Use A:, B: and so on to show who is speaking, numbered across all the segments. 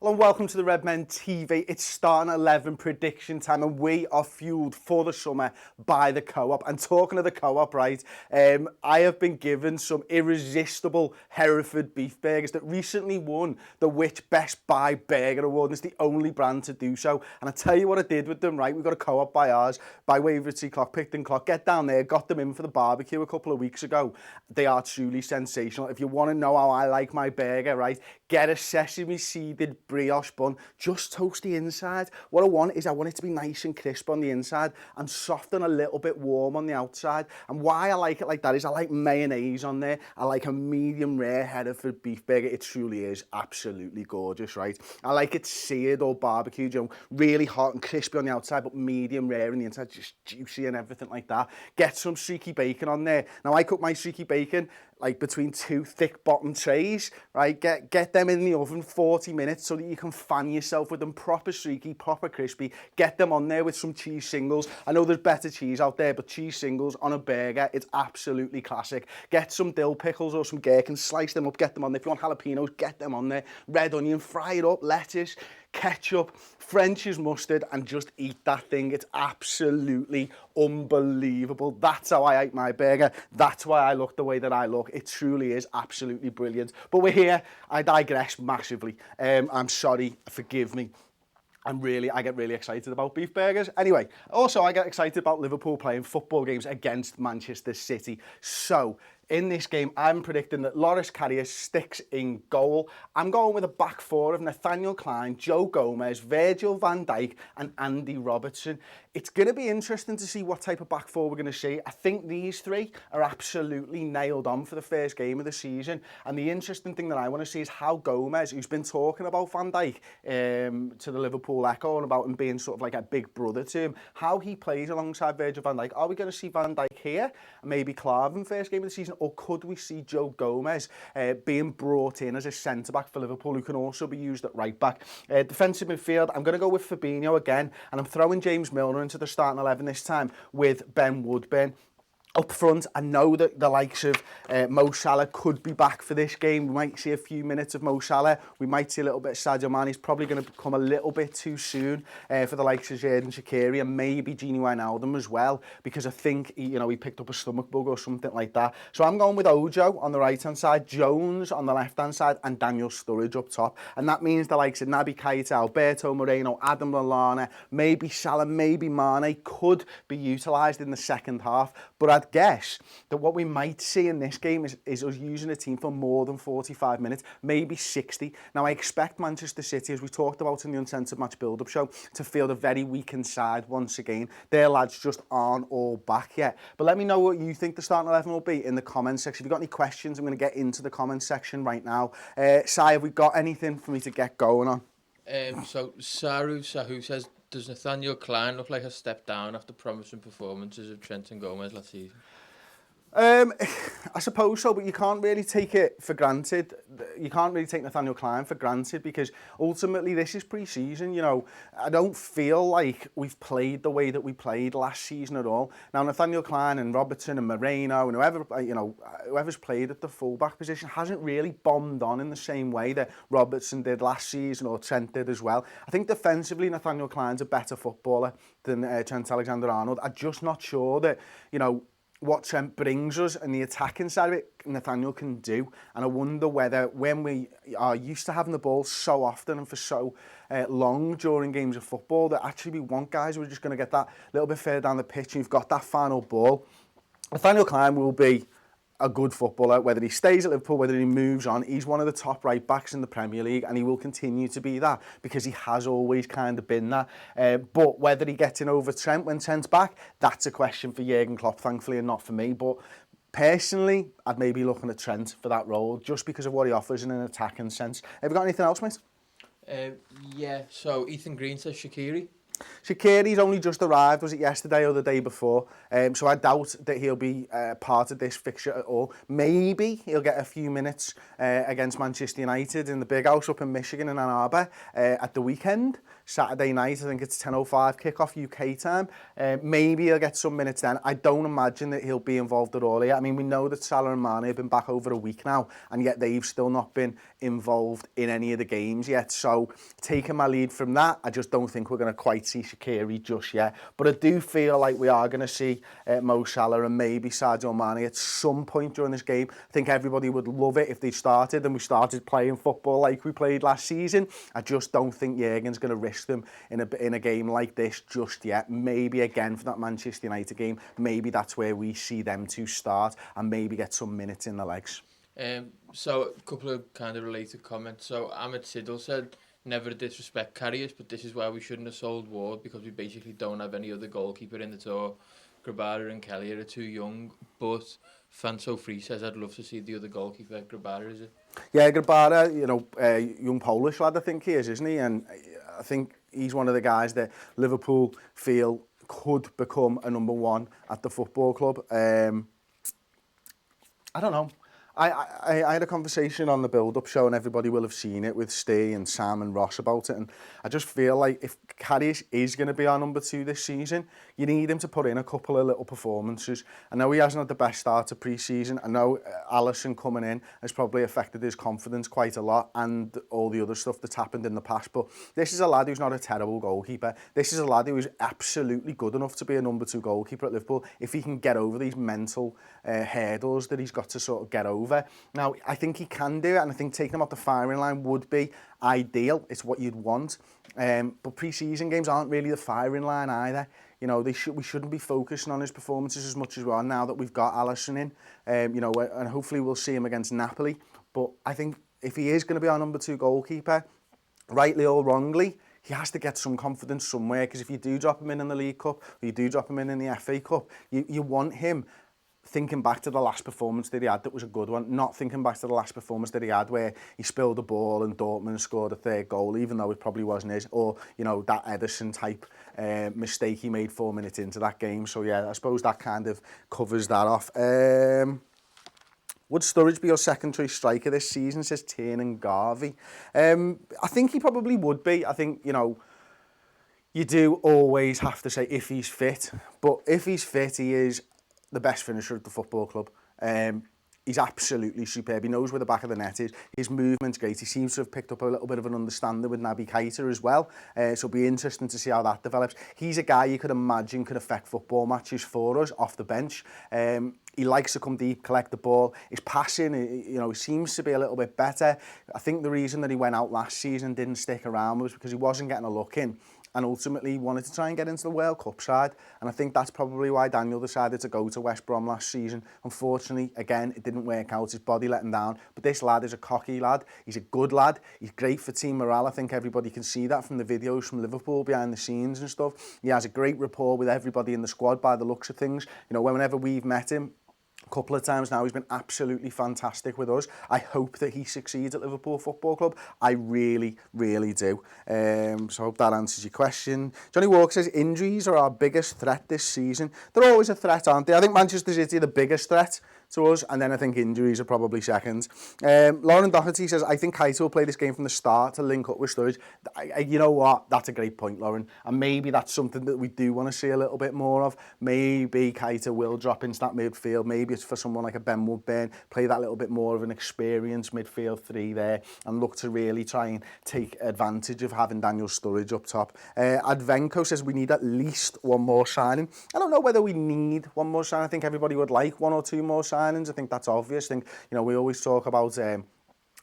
A: Hello and welcome to the Redmen TV. It's starting 11 prediction time and we are fueled for the summer by the Co-op. And talking of the Co-op, right, I have been given some Irresistible Hereford Beef Burgers that recently won the Which Best Buy Burger Award. And it's the only brand to do so. And I tell you what I did with them, right? We've got a Co-op by ours, by Wavertree Clock, Picton Clock. Get down there, got them in for the barbecue a couple of weeks ago. They are truly sensational. If you want to know how I like my burger, right, get a sesame seeded brioche bun, just toast the inside. What I want it to be nice and crisp on the inside and soft and a little bit warm on the outside. And why I like it like that is I like mayonnaise on there. I like a medium rare Hereford beef burger. It truly is absolutely gorgeous, right? I like it seared or barbecued, you know, really hot and crispy on the outside, but medium rare on the inside, just juicy and everything like that. Get some streaky bacon on there. Now I cook my streaky bacon like between two thick bottom trays, right? Get them in the oven 40 minutes so that you can fan yourself with them proper streaky, proper crispy. Get them on there with some cheese singles. I know there's better cheese out there, but cheese singles on a burger, it's absolutely classic. Get some dill pickles or some gherkins, slice them up, get them on there. If you want jalapenos, get them on there. Red onion, fry it up, lettuce, ketchup, French's mustard, and just eat that thing. It's absolutely unbelievable. That's how I ate my burger. That's why I look the way that I look. It truly is absolutely brilliant. But we're here. I digress massively. I'm sorry. Forgive me. I get really excited about beef burgers. Anyway, also I get excited about Liverpool playing football games against Manchester City. So, in this game, I'm predicting that Loris Karius sticks in goal. I'm going with a back four of Nathaniel Klein, Joe Gomez, Virgil van Dijk and Andy Robertson. It's going to be interesting to see what type of back four we're going to see. I think these three are absolutely nailed on for the first game of the season. And the interesting thing that I want to see is how Gomez, who's been talking about Van Dijk to the Liverpool Echo and about him being sort of like a big brother to him, how he plays alongside Virgil van Dijk. Are we going to see Van Dijk here? Maybe Klavan first game of the season? Or could we see Joe Gomez being brought in as a centre-back for Liverpool, who can also be used at right-back? Defensive midfield, I'm going to go with Fabinho again, and I'm throwing James Milner into the starting 11 this time with Ben Woodburn. Up front, I know that the likes of Mo Salah could be back for this game. We might see a few minutes of Mo Salah. We might see a little bit of Sadio Mane. He's probably going to come a little bit too soon for the likes of Xherdan Shaqiri and maybe Gini Wijnaldum as well, because I think he picked up a stomach bug or something like that. So I'm going with Ojo on the right-hand side, Jones on the left-hand side, and Daniel Sturridge up top. And that means the likes of Naby Keita, Alberto Moreno, Adam Lallana, maybe Salah, maybe Mane could be utilised in the second half. But I'd guess that what we might see in this game is us using a team for more than 45 minutes, maybe 60. Now, I expect Manchester City, as we talked about in the Uncensored Match build-up show, to field a very weakened side once again. Their lads just aren't all back yet. But let me know what you think the starting 11 will be in the comments section. If you've got any questions, I'm going to get into the comments section right now. Sai, have we got anything for me to get going on?
B: So Sahu says, does Nathaniel Klein look like a step down after promising performances of Trent and Gomez last season?
A: I suppose so, but you can't really take it for granted. You can't really take Nathaniel Klein for granted because ultimately this is pre-season. You know, I don't feel like we've played the way that we played last season at all. Now, Nathaniel Klein and Robertson and Moreno and whoever's played at the fullback position hasn't really bombed on in the same way that Robertson did last season or Trent did as well. I think defensively, Nathaniel Klein's a better footballer than Trent Alexander-Arnold. I'm just not sure that, what Trent brings us and the attacking side of it, Nathaniel can do. And I wonder whether when we are used to having the ball so often and for so long during games of football, that actually we want guys who are just going to get that little bit further down the pitch and you've got that final ball. Nathaniel Klein will be a good footballer, whether he stays at Liverpool, whether he moves on. He's one of the top right backs in the Premier League and he will continue to be that because he has always kind of been that. But whether he gets in over Trent when Trent's back, that's a question for Jurgen Klopp, thankfully, and not for me. But personally, I'd maybe be looking at Trent for that role just because of what he offers in an attacking sense. Have you got anything else, mate?
B: Yeah, so Ethan Green says Shaqiri.
A: Shaqiri's only just arrived, was it yesterday or the day before? So I doubt that he'll be part of this fixture at all. Maybe he'll get a few minutes against Manchester United in the big house up in Michigan in Ann Arbor at the weekend. Saturday night, I think it's 10:05 kickoff UK time. Maybe he'll get some minutes then. I don't imagine that he'll be involved at all yet. I mean, we know that Salah and Mane have been back over a week now, and yet they've still not been involved in any of the games yet. So taking my lead from that, I just don't think we're going to quite see Shaqiri just yet. But I do feel like we are going to see Mo Salah and maybe Sadio Mane at some point during this game. I think everybody would love it if they started and we started playing football like we played last season. I just don't think Jurgen's going to risk them in a game like this just yet. Maybe again for that Manchester United game, maybe that's where we see them to start and maybe get some minutes in the legs.
B: So a couple of kind of related comments. So Ahmed Siddle said, never disrespect carriers, but this is why we shouldn't have sold Ward, because we basically don't have any other goalkeeper in the tour. Grabara and Kelly are too young, but Fanso Free says, I'd love to see the other goalkeeper. Grabara, is it?
A: Yeah, Grabara, you know, young Polish lad, I think he is, isn't he? And I think he's one of the guys that Liverpool feel could become a number one at the football club. I don't know. I had a conversation on the build-up show, and everybody will have seen it, with Steve and Sam and Ross about it, and I just feel like if Karius is going to be our number 2 this season, you need him to put in a couple of little performances. I know he hasn't had the best start to pre-season. I know Alisson coming in has probably affected his confidence quite a lot, and all the other stuff that's happened in the past, but this is a lad who's not a terrible goalkeeper. This is a lad who is absolutely good enough to be a number 2 goalkeeper at Liverpool if he can get over these mental hurdles that he's got to sort of get over. Now, I think he can do it, and I think taking him off the firing line would be ideal. It's what you'd want. But pre-season games aren't really the firing line either. You know, we shouldn't be focusing on his performances as much as we are now that we've got Alisson in. You know, and hopefully we'll see him against Napoli. But I think if he is going to be our number 2 goalkeeper, rightly or wrongly, he has to get some confidence somewhere, because if you do drop him in the League Cup, or you do drop him in the FA Cup, you want him thinking back to the last performance that he had that was a good one, not thinking back to the last performance that he had where he spilled the ball and Dortmund scored a 3rd goal, even though it probably wasn't his, or, you know, that Ederson type mistake he made 4 minutes into that game. So, yeah, I suppose that kind of covers that off. Would Sturridge be your second choice striker this season, says Tiernan Garvey? I think he probably would be. I think, you know, you do always have to say if he's fit, but if he's fit, he is the best finisher at the football club. He's absolutely superb. He knows where the back of the net is. His movement's great. He seems to have picked up a little bit of an understanding with Naby Keita as well. So it'll be interesting to see how that develops. He's a guy you could imagine could affect football matches for us off the bench. He likes to come deep, collect the ball. His passing, you know, seems to be a little bit better. I think the reason that he went out last season and didn't stick around was because he wasn't getting a look in. And ultimately he wanted to try and get into the World Cup side. And I think that's probably why Daniel decided to go to West Brom last season. Unfortunately, again, it didn't work out. His body let him down. But this lad is a cocky lad. He's a good lad. He's great for team morale. I think everybody can see that from the videos from Liverpool behind the scenes and stuff. He has a great rapport with everybody in the squad by the looks of things. You know, whenever we've met him, a couple of times now, he's been absolutely fantastic with us. I hope that he succeeds at Liverpool Football Club. I really, really do. So I hope that answers your question. Johnny Walker says, injuries are our biggest threat this season. They're always a threat, aren't they? I think Manchester City are the biggest threat to us, and then I think injuries are probably second. Lauren Doherty says, I think Keita will play this game from the start to link up with Sturridge. You know what? That's a great point, Lauren. And maybe that's something that we do want to see a little bit more of. Maybe Keita will drop into that midfield. Maybe it's for someone like a Ben Woodburn, play that little bit more of an experienced midfield 3 there and look to really try and take advantage of having Daniel Sturridge up top. Advenko says we need at least one more signing. I don't know whether we need one more signing. I think everybody would like 1 or 2 more signings. I think that's obvious. I think, you know, we always talk about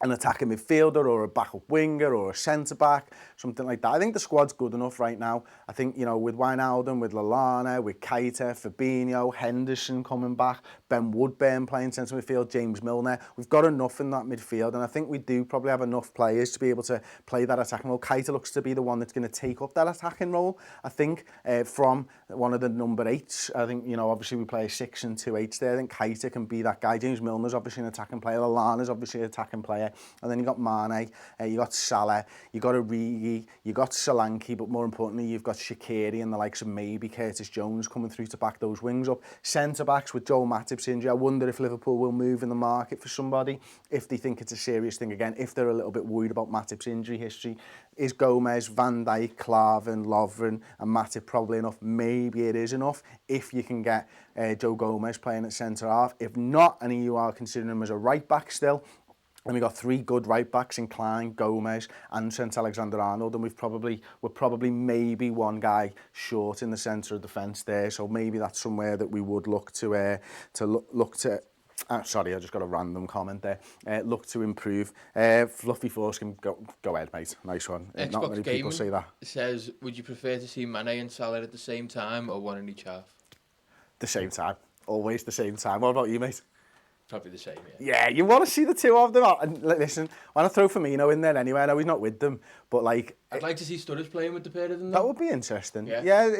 A: an attacking midfielder or a backup winger or a centre-back, something like that. I think the squad's good enough right now. I think, you know, with Wijnaldum, with Lallana, with Keita, Fabinho, Henderson coming back, Ben Woodburn playing centre midfield, James Milner, we've got enough in that midfield, and I think we do probably have enough players to be able to play that attacking role. Keita looks to be the one that's going to take up that attacking role, I think, from one of the number 8s. I think, you know, obviously we play a 6 and 2 8s there. I think Keita can be that guy. James Milner's obviously an attacking player. Lallana's obviously an attacking player. And then you got Mane, you got Salah, you got Origi, you got Solanke, but more importantly, you've got Shaqiri and the likes of maybe Curtis Jones coming through to back those wings up. Centre-backs with Joel Matip's injury. I wonder if Liverpool will move in the market for somebody, if they think it's a serious thing again, if they're a little bit worried about Matip's injury history. Is Gomez, Van Dijk, Klavan, Lovren and Matip probably enough? Maybe it is enough if you can get Joe Gomez playing at centre-half. If not, and you are considering him as a right-back still, and we've got 3 good right-backs in Klein, Gomez and Trent Alexander-Arnold, and we're probably maybe one guy short in the centre of defence there, so maybe that's somewhere that we would look to look to. Sorry, I just got a random comment there. Look to improve. Fluffy Foreskin, go ahead, mate. Nice one. Not many people say that.
B: Says, would you prefer to see Mane and Salah at the same time or one in each half?
A: The same time. Always the same time. What about you, mate?
B: Probably the same,
A: yeah. Yeah, you want to see the two of them. And listen, I want to throw Firmino in there anyway. I know he's not with them, but like...
B: I'd like to see Sturridge playing with the pair of them, though.
A: That would be interesting.
B: Yeah,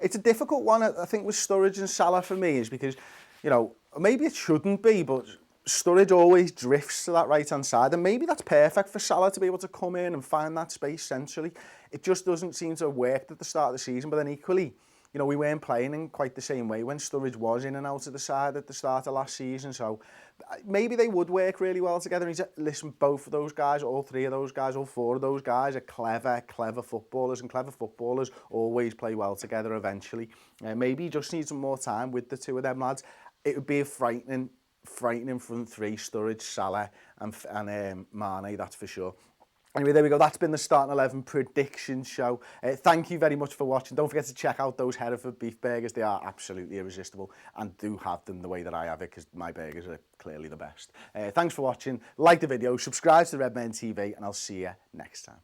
A: it's a difficult one, I think, with Sturridge and Salah for me, is because, you know, maybe it shouldn't be, but Sturridge always drifts to that right-hand side, and maybe that's perfect for Salah to be able to come in and find that space centrally. It just doesn't seem to have worked at the start of the season, but then equally, you know, we weren't playing in quite the same way when Sturridge was in and out of the side at the start of last season, so maybe they would work really well together. And listen, both of those guys, all 3 of those guys, all 4 of those guys are clever footballers, and clever footballers always play well together eventually. Maybe you just need some more time with the 2 of them lads. It would be a frightening front 3, Sturridge, Salah and Mane, that's for sure. Anyway, there we go. That's been the Starting 11 prediction show. Thank you very much for watching. Don't forget to check out those Hereford Beef Burgers. They are absolutely irresistible, and do have them the way that I have it, because my burgers are clearly the best. Thanks for watching. Like the video, subscribe to the Redmen TV, and I'll see you next time.